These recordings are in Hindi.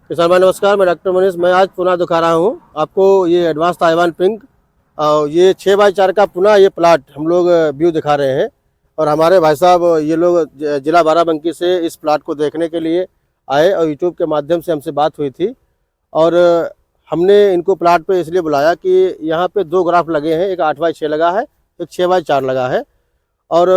किसान भाई नमस्कार, मैं डॉक्टर मनीष। मैं आज पुनः दिखा रहा हूँ आपको ये एडवांस ताइवान पिंक। ये 6x4 का पुनः ये प्लाट हम लोग व्यू दिखा रहे हैं। और हमारे भाई साहब ये लोग जिला बाराबंकी से इस प्लाट को देखने के लिए आए और यूट्यूब के माध्यम से हमसे बात हुई थी। और हमने इनको प्लाट पे इसलिए बुलाया कि यहाँ पे 2 ग्राफ लगे हैं, एक 8x6 लगा है, एक 6x4 लगा है। और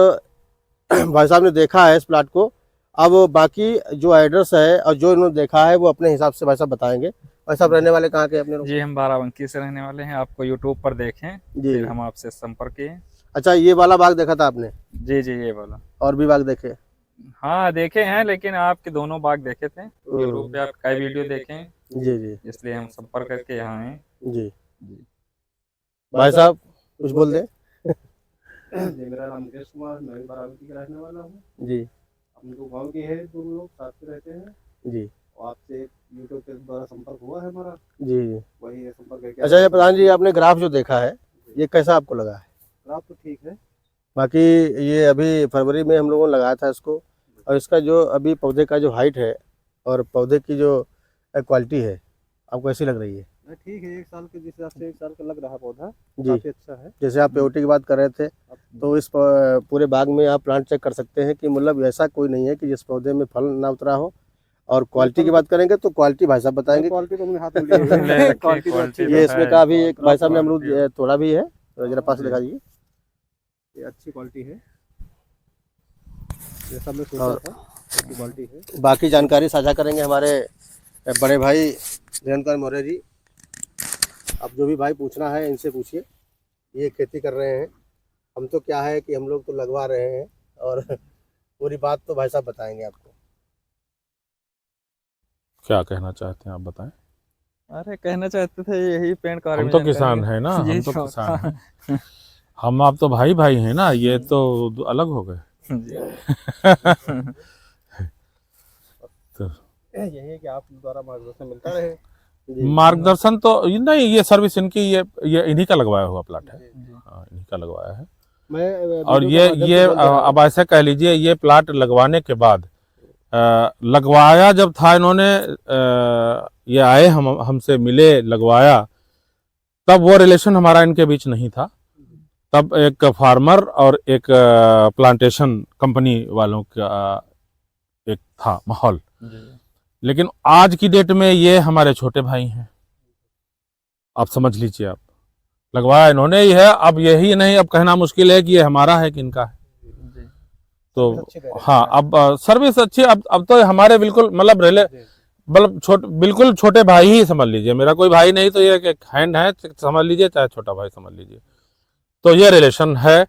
भाई साहब ने देखा है इस प्लाट को। अब बाकी जो एड्रेस है और जो इन्होंने देखा है वो अपने हिसाब से भाई साहब बताएंगे। भाई साहब रहने वाले कहाँ के अपने लोग? जी हम बाराबंकी से रहने वाले हैं। आपको यूट्यूब पर देखें जी। फिर हम आपसे संपर्क किए। अच्छा, ये वाला बाग देखा था आपने? जी जी ये वाला। और भी बाग देखे? हाँ देखे हैं, लेकिन आपके दोनों बाग देखे थे यूट्यूब पे, आप कई वीडियो देखे जी जी इसलिए हम संपर्क करके यहाँ आए। जी। जी भाई साहब कुछ बोल दे। मेरा नाम मुकेश कुमार, मैं बाराबंकी का रहने वाला हूँ। जी हम लोग गाँव के हैं, दोनों लोग साथ में रहते हैं। जी और आपसे यूट्यूब के द्वारा संपर्क हुआ है हमारा, जी। वही है संपर्क करके। अच्छा, ये प्रधान जी आपने ग्राफ जो देखा है ये कैसा आपको लगा है? ग्राफ तो ठीक है। बाकी ये अभी फरवरी में हम लोगों ने लगाया था इसको, और इसका जो अभी पौधे का जो हाइट है और पौधे की जो क्वालिटी है आपको कैसी लग रही है? ठीक है, 1 साल के जिस हिसाब से 1 साल का लग रहा पौधा जी। काफी अच्छा है। जैसे आप पेयोटी की बात कर रहे थे, तो इस पूरे बाग में आप प्लांट चेक कर सकते हैं कि मतलब ऐसा कोई नहीं है कि जिस पौधे में फल ना उतरा हो। और क्वालिटी की बात करेंगे तो क्वालिटी भाई साहब बताएंगे। क्वालिटी तो हमने हाथ में लिए हुए हैं। क्वालिटी तो अच्छी ये है। इसमें का भी एक भाई साहब ने अमरूद तोड़ा भी है, तो जरा पास दिखा दीजिए। ये अच्छी क्वालिटी है, जैसा मैं सोचा था अच्छी क्वालिटी है। बाकी जानकारी साझा करेंगे हमारे बड़े भाई जयंत मौर्य जी। अब जो भी भाई पूछना है इनसे पूछिए। ये खेती कर रहे हैं, हम तो क्या है कि हम लोग तो लगवा रहे हैं, और पूरी बात तो भाई साहब बताएंगे आपको। क्या कहना चाहते हैं आप बताएं। अरे कहना चाहते थे यही पेड़ का हम तो किसान हैं ना, हम तो किसान हैं। हम आप तो भाई भाई हैं ना, ये तो अलग हो गए। तो यही है कि आप द्वारा मार्गदर्शन मिलता रहे। मार्गदर्शन तो नहीं, ये सर्विस इनकी, ये इन्हीं का लगवाया हुआ प्लाट है। हाँ, इन्हीं का लगवाया है। मैं और ये अब ऐसे कह लीजिए, ये प्लाट लगवाने के बाद लगवाया जब था इन्होंने, ये आए हमसे मिले, लगवाया, तब वो रिलेशन हमारा इनके बीच नहीं था। तब एक फार्मर और एक प्लांटेशन कंपनी वालों का एक था माहौल। लेकिन आज की डेट में ये हमारे छोटे भाई हैं, आप समझ लीजिए। आप लगवाया इन्होंने ही है, अब यही नहीं, अब कहना मुश्किल है कि ये हमारा है कि इनका है। तो हाँ, अब सर्विस अच्छी। अब तो हमारे बिल्कुल मतलब बिल्कुल छोटे भाई ही समझ लीजिए। मेरा कोई भाई नहीं, तो ये एक हैंड है समझ लीजिए, चाहे छोटा भाई समझ लीजिए। तो ये रिलेशन है,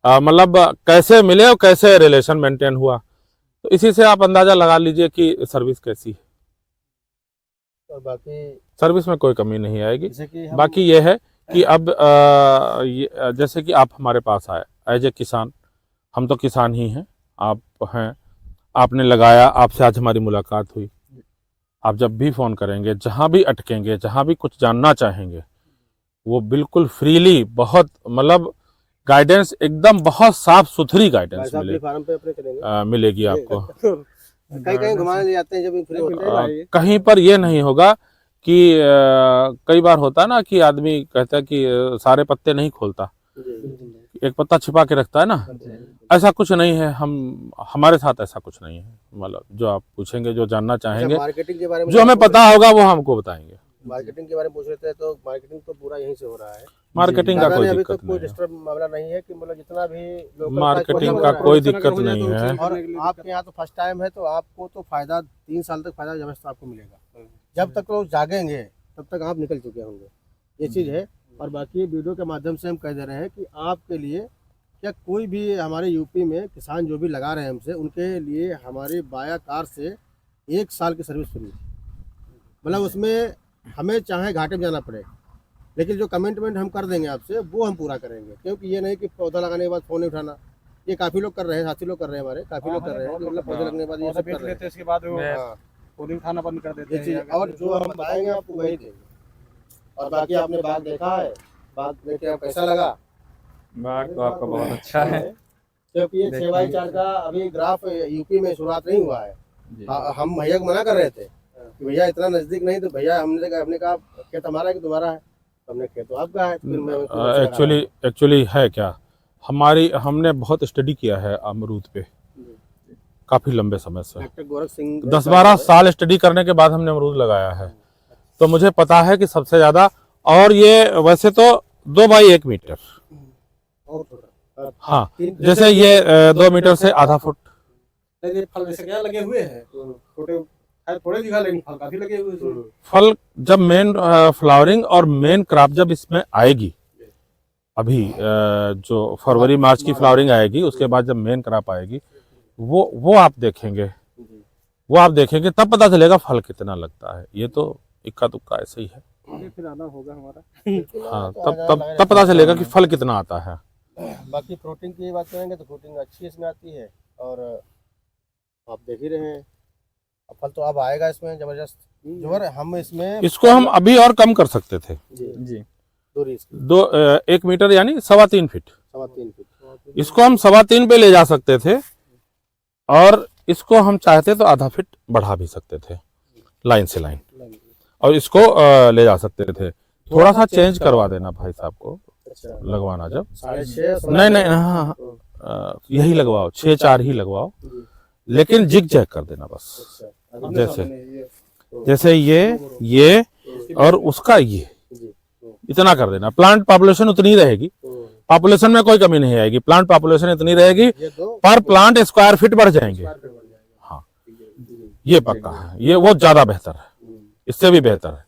मतलब कैसे मिले और कैसे रिलेशन मेंटेन हुआ, तो इसी से आप अंदाजा लगा लीजिए कि सर्विस कैसी है। और बाकी सर्विस में कोई कमी नहीं आएगी। कि बाकी ये है कि अब जैसे कि आप हमारे पास आए एज ए किसान, हम तो किसान ही हैं, आप हैं, आपने लगाया, आपसे आज हमारी मुलाकात हुई। आप जब भी फ़ोन करेंगे, जहाँ भी अटकेंगे, जहाँ भी कुछ जानना चाहेंगे, वो बिल्कुल फ्रीली, बहुत मतलब गाइडेंस एकदम बहुत साफ सुथरी गाइडेंस फार्म पे अपने करेंगे। मिलेगी आपको। कहीं कहीं घुमाने ले जाते हैं जब फ्री होते हैं। कहीं पर ये नहीं होगा कि कई बार होता है ना कि आदमी कहता है कि सारे पत्ते नहीं खोलता, एक पत्ता छिपा के रखता है ना, ऐसा कुछ नहीं है। हमारे साथ ऐसा कुछ नहीं है। मतलब जो आप पूछेंगे, जो जानना चाहेंगे, मार्केटिंग के बारे में जो हमें पता होगा वो हमको बताएंगे। मार्केटिंग के बारे में पूछ रहे थे, तो मार्केटिंग तो पूरा यहीं से हो रहा है। मार्केटिंग का कोई दिक्कत कोई नहीं डिस्टर्ब मामला नहीं है कि मतलब जितना भी लोकल मार्केटिंग का कोई दिक्कत नहीं है। और आपके यहाँ तो फर्स्ट टाइम है, तो आपको तो फायदा 3 साल तक फायदा जबरदस्त आपको मिलेगा। जब तक लोग जागेंगे तब तक आप निकल चुके होंगे, ये चीज़ है। और बाकी वीडियो के माध्यम से हम कह दे रहे हैं कि आपके लिए क्या कोई भी हमारे यूपी में किसान जो भी लगा रहे हैं हमसे, उनके लिए हमारी बाया कार से 1 साल की सर्विस फ्री। मतलब उसमें हमें चाहे घाटे में जाना पड़े, लेकिन जो कमिटमेंट हम कर देंगे आपसे वो हम पूरा करेंगे। क्योंकि ये नहीं कि पौधा लगाने के बाद फ़ोन नहीं उठाना। ये काफ़ी लोग कर रहे हैं, साथी लोग कर रहे हैं, हमारे काफ़ी लोग कर रहे हैं, मतलब पौधे लगने के बाद ये सब कर रहे हैं। इसके बाद हाँ, फोन उठाना बंद कर देते ये चीज़। और जो हम बताएंगे आपको वही देंगे। और बाकी आपने बाग देखा है, बाग देख के कैसा लगा? बाग तो आपका बहुत अच्छा है, क्योंकि ये 6x4 का अभी ग्राफ यूपी में शुरुआत नहीं हुआ है। हम भैया को मना कर रहे थे कि भैया इतना नजदीक नहीं, तो भैया हमने कहा खेत हमारा है कि तुम्हारा है, हमने खेत तो आपका है। फिर मैं उनको बच्चे लगा एक्चुअली है क्या, हमने बहुत स्टडी किया है अमरूद पे काफी लंबे समय से, डॉक्टर गोरख सिंह 10-12 साल स्टडी करने के बाद हमने अमरूद लगाया है। तो मुझे पता है कि सबसे ज्यादा, और ये वैसे तो 2 बाई 1 मीटर, और थोड़ा हाँ, जैसे ये 2 मीटर से आधा फुट। ये फल वैसे क्या लगे हुए हैं, छोटे थोड़े दिखा, लेकिन फल काफी लगे हुए हैं। फल जब मेन फ्लावरिंग और मेन क्रॉप जब इसमें आएगी, अभी जो फरवरी मार्च की फ्लावरिंग आएगी, उसके बाद जब मेन क्रॉप आएगी, वो आप देखेंगे, तब पता चलेगा फल कितना लगता है। ये तो इक्का दुक्का ऐसे ही है, फिर आना होगा हमारा। हाँ, तब पता चलेगा कि फल कितना आता है। बाकी फ्रूटिंग की बात करेंगे तो फ्रूटिंग अच्छी इसमें आती है, और आप देख ही रहे हैं अब फल तो अब आएगा इसमें जबरदस्त। जो हम इसको हम अभी और कम कर सकते थे जी, दूरी इसकी 1 मीटर यानी 3.25 फीट, 3.25 फीट, इसको हम 3.25 पे ले जा सकते थे, और इसको हम चाहते तो आधा फीट बढ़ा भी सकते थे लाइन से लाइन, और इसको ले जा सकते थे। थोड़ा सा चेंज करवा देना भाई साहब को लगवाना, जब 6.5 नहीं, हाँ, यही लगवाओ, 6-4 ही लगवाओ, लेकिन जिग जैग कर देना बस। जैसे ये और उसका ये इतना कर देना। प्लांट पॉपुलेशन उतनी ही रहेगी, पॉपुलेशन में कोई कमी नहीं आएगी, प्लांट पॉपुलेशन इतनी रहेगी, पर प्लांट स्क्वायर फीट बढ़ जाएंगे। हाँ, ये पक्का है, ये वो ज्यादा बेहतर है, इससे भी बेहतर है।